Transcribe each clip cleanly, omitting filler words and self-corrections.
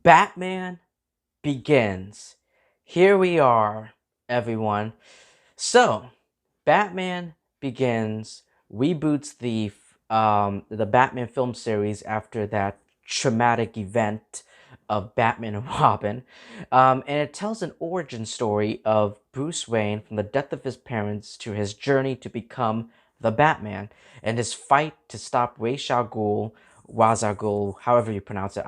Batman Begins. Here we are, everyone. So, Batman Begins reboots the Batman film series after that traumatic event of Batman and Robin, and it tells an origin story of Bruce Wayne from the death of his parents to his journey to become the Batman and his fight to stop Ra's al Ghul, Ra's al Ghul, however you pronounce it,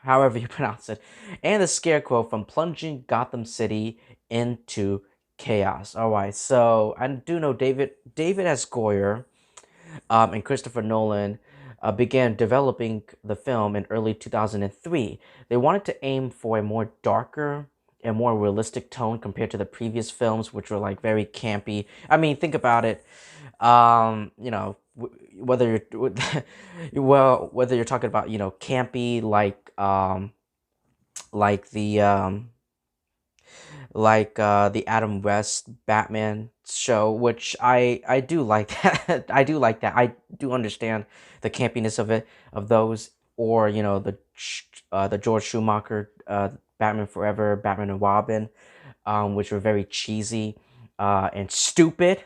however you pronounce it, and the Scarecrow from plunging Gotham City into chaos. All right, so I do know David S. Goyer and Christopher Nolan began developing the film in early 2003. They wanted to aim for a more darker and more realistic tone compared to the previous films, which were like very campy. I mean, think about it. Whether you're whether you're talking about campy like the Adam West Batman show, which I do like that. I do like that. I do understand the campiness of it, of those, or the George Schumacher Batman Forever, Batman and Robin, which were very cheesy and stupid,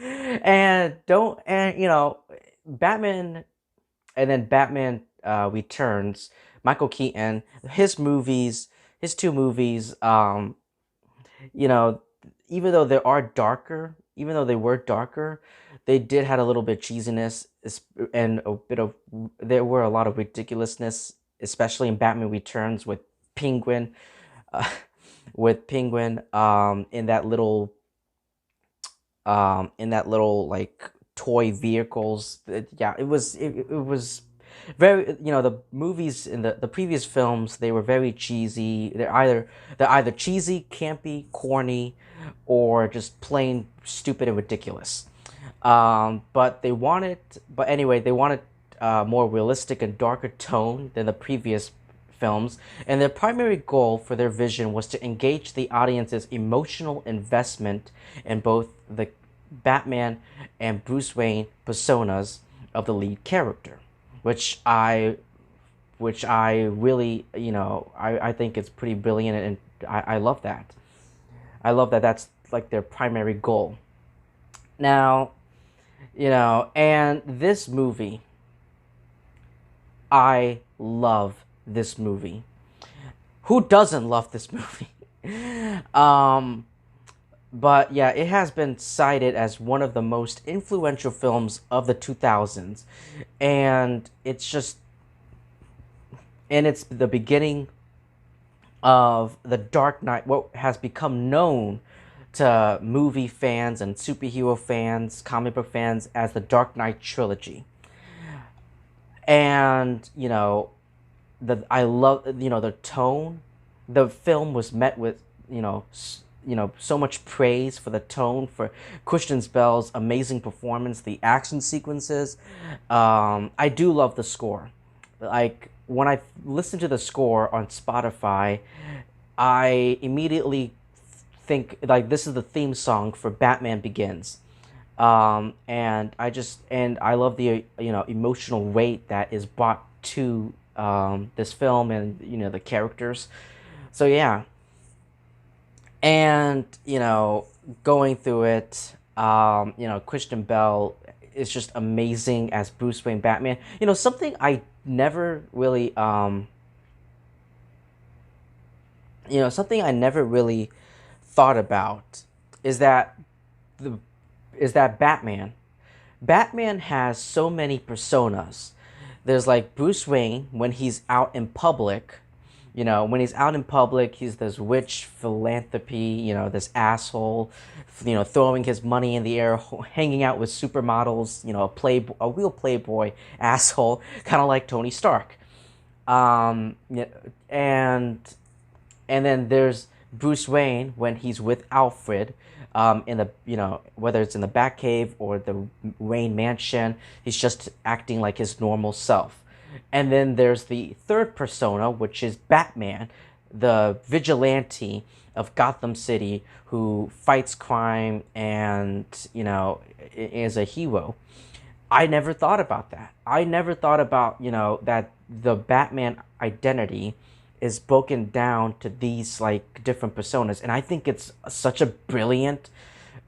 and don't and Batman, and then Batman Returns. Michael Keaton, his two movies, you know, even though even though they were darker, they did had a little bit of cheesiness and a bit of there were a lot of ridiculousness, especially in Batman Returns with Penguin, uh, in that little like toy vehicles. Yeah, it was very the movies in the previous films, they were very cheesy. They're either cheesy, campy, corny, or just plain stupid and ridiculous. But anyway, they wanted more realistic and darker tone than the previous films, and their primary goal for their vision was to engage the audience's emotional investment in both the Batman and Bruce Wayne personas of the lead character, which I really, I think it's pretty brilliant, and I love that. I love that that's like their primary goal. Now, and this movie, I love this movie. Who doesn't love this movie? um, but yeah, it has been cited as one of the most influential films of the 2000s, and it's the beginning of the Dark Knight, what has become known to movie fans and superhero fans, comic book fans, as the Dark Knight trilogy. And I love the tone. The film was met with so much praise for the tone, for Christian Bale's amazing performance, the action sequences. I do love the score. Like when I listen to the score on Spotify, I immediately think like this is the theme song for Batman Begins. And I love the emotional weight that is brought to this film, and the characters. So yeah, and going through it, Christian Bale is just amazing as Bruce Wayne Batman. Something I never really something I never really thought about is that the is that Batman has so many personas. There's like Bruce Wayne when he's out in public. When he's out in public, he's this rich philanthropy, this asshole, throwing his money in the air, hanging out with supermodels, a real playboy asshole, kind of like Tony Stark. Yeah, and then there's Bruce Wayne when he's with Alfred, in the whether it's in the Batcave or the Wayne Mansion, he's just acting like his normal self. And then there's the third persona, which is Batman, the vigilante of Gotham City who fights crime and is a hero. I never thought about that. I never thought about that the Batman identity is broken down to these like different personas, and I think it's such a brilliant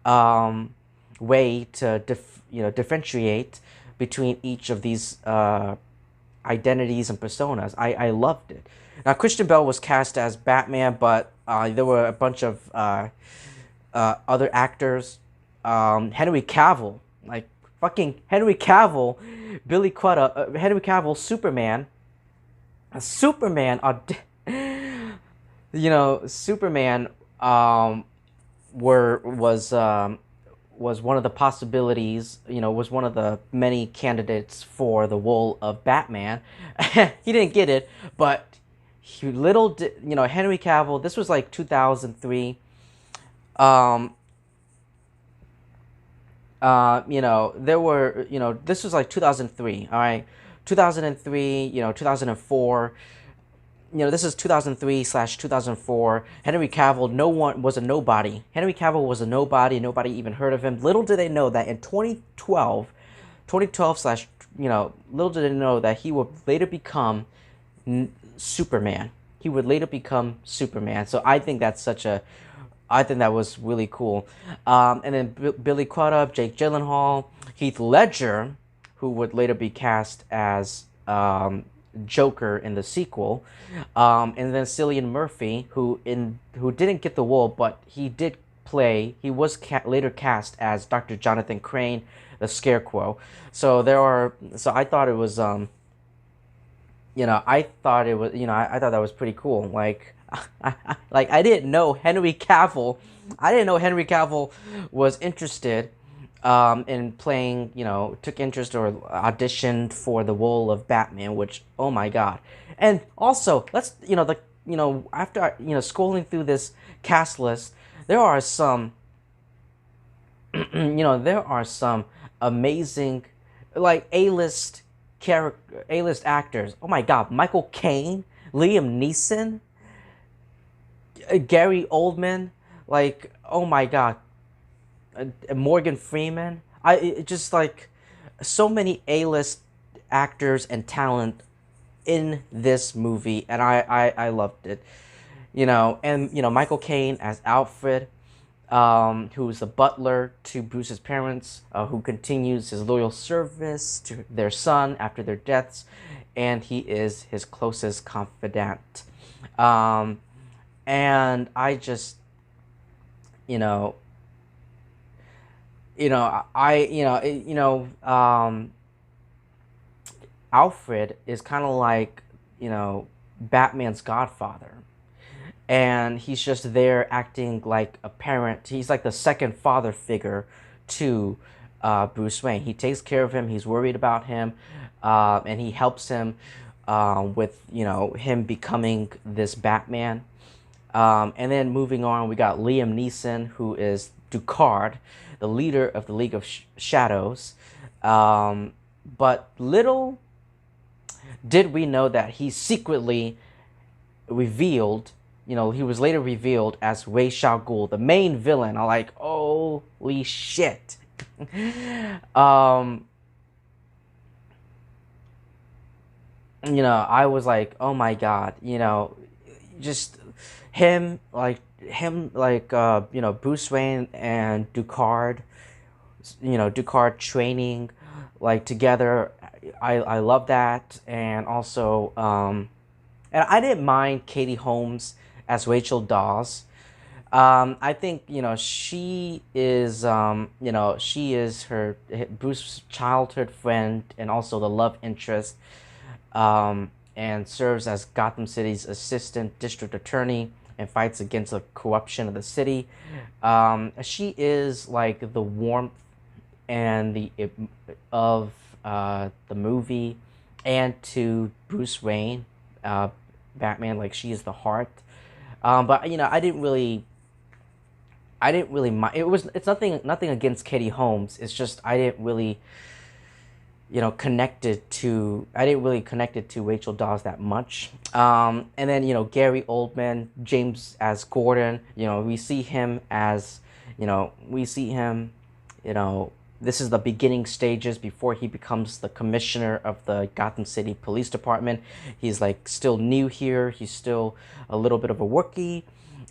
um, way to differentiate between each of these identities and personas. I loved it. Now Christian Bale was cast as Batman, but there were a bunch of other actors. Henry Cavill, like fucking Henry Cavill, Billy Crudup, Henry Cavill, Superman. Superman, Superman were was one of the possibilities, was one of the many candidates for the role of Batman. He didn't get it, but little did, Henry Cavill, this was like 2003. There were, this was like 2003, all right? 2003, 2004. This is 2003/2004. Henry Cavill, no one was a nobody. Henry Cavill was a nobody. Nobody even heard of him. Little did they know that in 2012 slash, little did they know that he would later become Superman. He would later become Superman. So I think I think that was really cool. And then Billy Crudup, Jake Gyllenhaal, Heath Ledger, who would later be cast as Joker in the sequel, and then Cillian Murphy, who didn't get the role, but he did play. He was later cast as Dr. Jonathan Crane, the Scarecrow. So I thought it was I thought that was pretty cool. Like, I didn't know Henry Cavill. I didn't know Henry Cavill was interested in playing, took interest or auditioned for the role of Batman, which, oh my god. And also, let's, after, scrolling through this cast list, there are some, there are some amazing, like, A-list actors. Oh my god, Michael Caine, Liam Neeson, Gary Oldman, like, oh my god, Morgan Freeman. Just like so many A-list actors and talent in this movie, and I loved it. And Michael Caine as Alfred, who's the butler to Bruce's parents, who continues his loyal service to their son after their deaths, and he is his closest confidant. And I just, you know, you know, I, you know, Alfred is kind of like, Batman's godfather. And he's just there acting like a parent. He's like the second father figure to Bruce Wayne. He takes care of him. He's worried about him. And he helps him with, him becoming this Batman. And then moving on, we got Liam Neeson, who is Ducard, the leader of the League of Shadows. But little did we know that he secretly revealed, he was later revealed as Ra's al Ghul, the main villain. I'm like, holy shit. I was like, oh my god, just him, Bruce Wayne and Ducard, Ducard training, like, together. I love that. And also, and I didn't mind Katie Holmes as Rachel Dawes. I think, she is, she is Bruce's childhood friend and also the love interest, and serves as Gotham City's assistant district attorney and fights against the corruption of the city. She is like the warmth and of the movie, and to Bruce Wayne, Batman. Like, she is the heart. But I didn't really mind. It's nothing against Katie Holmes. It's just I didn't really connect it to Rachel Dawes that much. And then Gary Oldman, James as Gordon. We see him as this is the beginning stages before he becomes the commissioner of the Gotham City Police Department. He's like still new here. He's still a little bit of a rookie.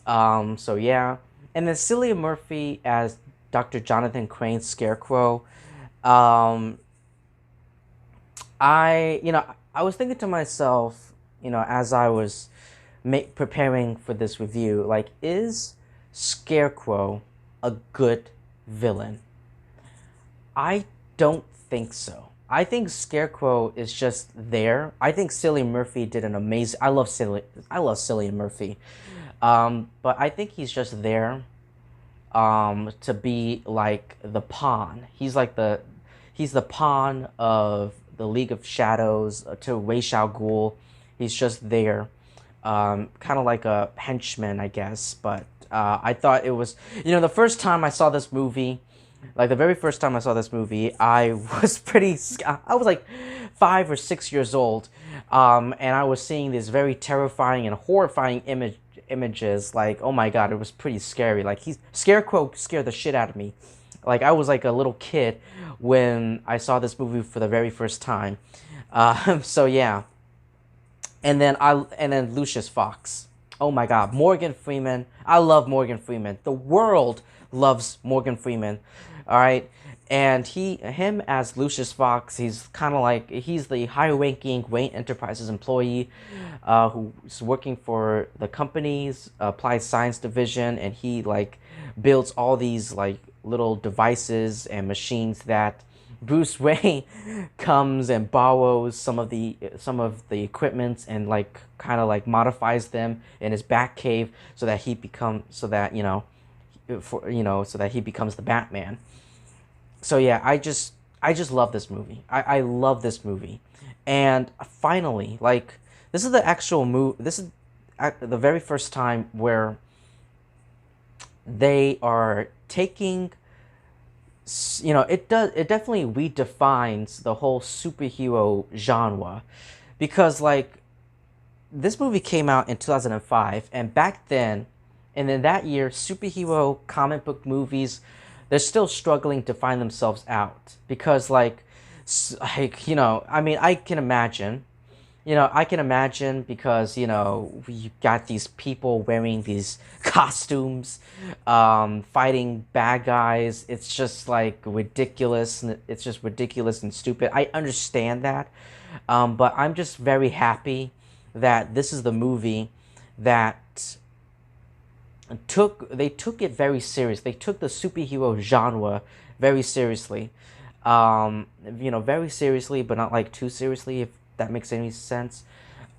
So yeah. And then Cillian Murphy as Dr. Jonathan Crane's Scarecrow. Um, I was thinking to myself, as I was preparing for this review, like, is Scarecrow a good villain? I don't think so. I think Scarecrow is just there. I think Cillian Murphy did an amazing. I love Cillian Murphy, but I think he's just there, to be like the pawn. He's the pawn of the League of Shadows to Ra's al Ghul. He's just there, kind of like a henchman, I guess. But I thought it was, the first time I saw this movie. Like, the very first time I saw this movie, I was like 5 or 6 years old, and I was seeing these very terrifying and horrifying images. Like, oh my god, it was pretty scary. Like, Scarecrow scared the shit out of me. Like, I was like a little kid when I saw this movie for the very first time. So yeah, and then Lucius Fox. Oh my god, Morgan Freeman. I love Morgan Freeman. The world loves Morgan Freeman. All right, and him as Lucius Fox, he's kind of like, he's the high-ranking Wayne Enterprises employee, who's working for the company's applied science division, and he like builds all these like little devices and machines that Bruce Wayne comes and borrows some of the equipment and like kind of like modifies them in his back cave so that he becomes so that he becomes the Batman. So yeah, I just love this movie. I love this movie. And finally, like, this is the actual movie. This is the very first time where they are taking, it definitely redefines the whole superhero genre, because like, this movie came out in 2005, and back then, and in that year, superhero comic book movies, they're still struggling to find themselves out, because like I mean, I can imagine because we got these people wearing these costumes, fighting bad guys. It's just like ridiculous. It's just ridiculous and stupid. I understand that, but I'm just very happy that this is the movie that took it very serious. They took the superhero genre very seriously, very seriously, but not like too seriously, if that makes any sense.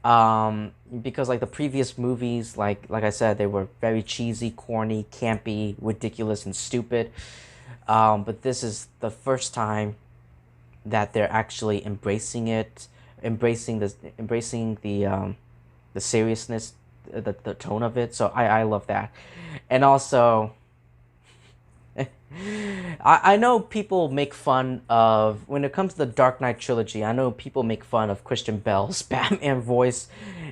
Because like the previous movies, like I said, they were very cheesy, corny, campy, ridiculous, and stupid. But this is the first time that they're actually embracing it, embracing the seriousness, the tone of it. So I love that. And also, I know people make fun of, when it comes to the Dark Knight trilogy, I know people make fun of Christian Bale's Batman voice.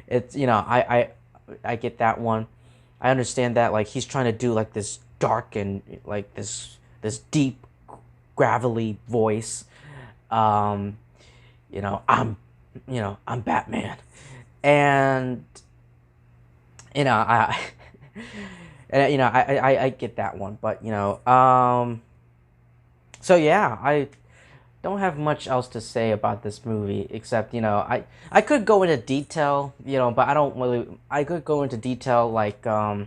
It's, I get that one. I understand that, like, he's trying to do like this dark and like this deep, gravelly voice. I'm Batman. And I I get that one, but so yeah, I don't have much else to say about this movie, except I could go into detail, but I don't really. I could go into detail like I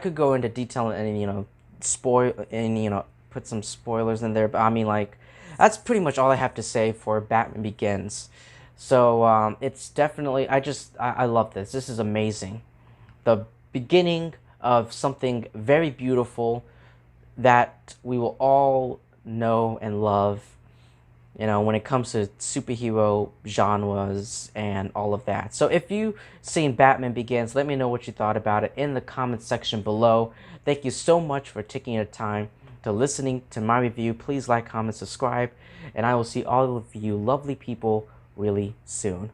could go into detail and spoil and put some spoilers in there, but I mean, like, that's pretty much all I have to say for Batman Begins. So it's definitely, I love this. This is amazing. The beginning of something very beautiful that we will all know and love, when it comes to superhero genres and all of that. So if you've seen Batman Begins, let me know what you thought about it in the comments section below. Thank you so much for taking your time to listening to my review. Please like, comment, subscribe, and I will see all of you lovely people really soon.